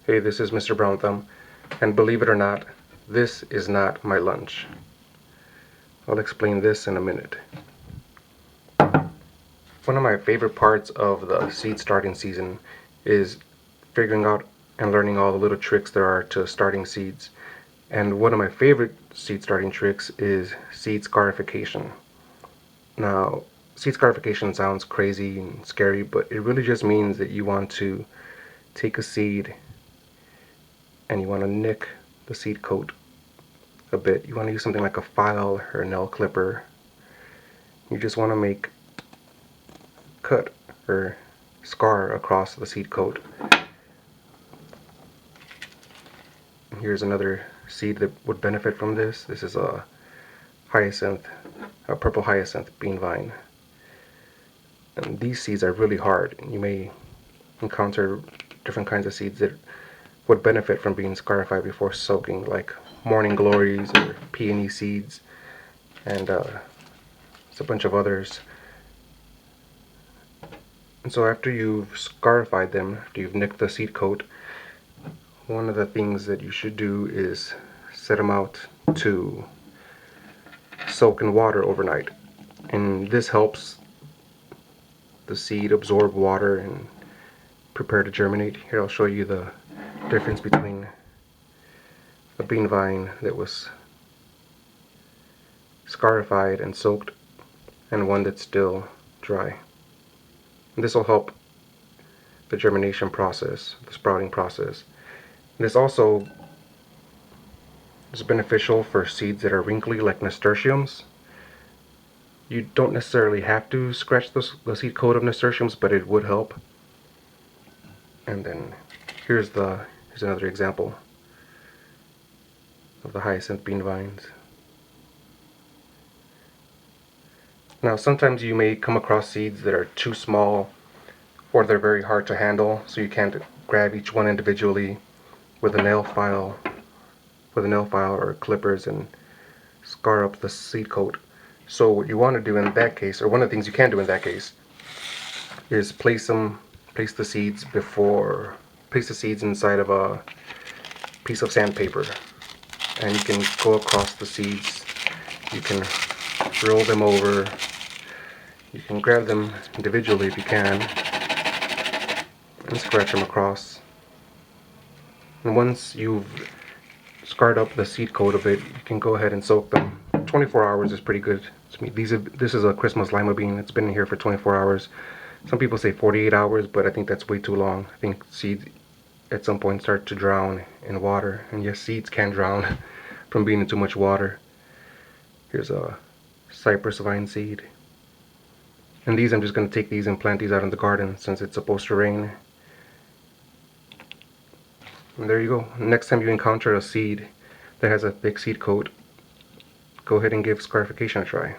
Hey, this is Mr. Brown Thumb, and believe it or not, this is not my lunch. I'll explain this in a minute. One of my favorite parts of the seed starting season is figuring out and learning all the little tricks there are to starting seeds. And one of my favorite seed starting tricks is seed scarification. Now, seed scarification sounds crazy and scary, but it really just means that you want to take a seed and you want to nick the seed coat a bit. You want to use something like a file or a nail clipper. You just want to make a cut or scar across the seed coat. Here's another seed that would benefit from this. This is a purple hyacinth bean vine. And these seeds are really hard. You may encounter different kinds of seeds that would benefit from being scarified before soaking, like morning glories or peony seeds, and it's a bunch of others. And so after you've scarified them, after you've nicked the seed coat, one of the things that you should do is set them out to soak in water overnight. And this helps the seed absorb water and prepare to germinate. Here I'll show you the difference between a bean vine that was scarified and soaked and one that's still dry. And this will help the germination process, the sprouting process. This also is beneficial for seeds that are wrinkly, like nasturtiums. You don't necessarily have to scratch the seed coat of nasturtiums, but it would help. And then here's another example of the hyacinth bean vines. Now sometimes you may come across seeds that are too small or they're very hard to handle, so you can't grab each one individually with a nail file or clippers and scar up the seed coat. So what you want to do in that case, or one of the things you can do in that case, is place the seeds inside of a piece of sandpaper, and you can go across the seeds. You can roll them over. You can grab them individually if you can, and scratch them across. And once you've scarred up the seed coat a bit, you can go ahead and soak them. 24 hours is pretty good. This is a Christmas lima bean. It's been in here for 24 hours. Some people say 48 hours, but I think that's way too long. I think seeds at some point start to drown in water. And yes, seeds can drown from being in too much water. Here's a cypress vine seed. And these, I'm just going to take these and plant these out in the garden since it's supposed to rain. And there you go. Next time you encounter a seed that has a thick seed coat, go ahead and give scarification a try.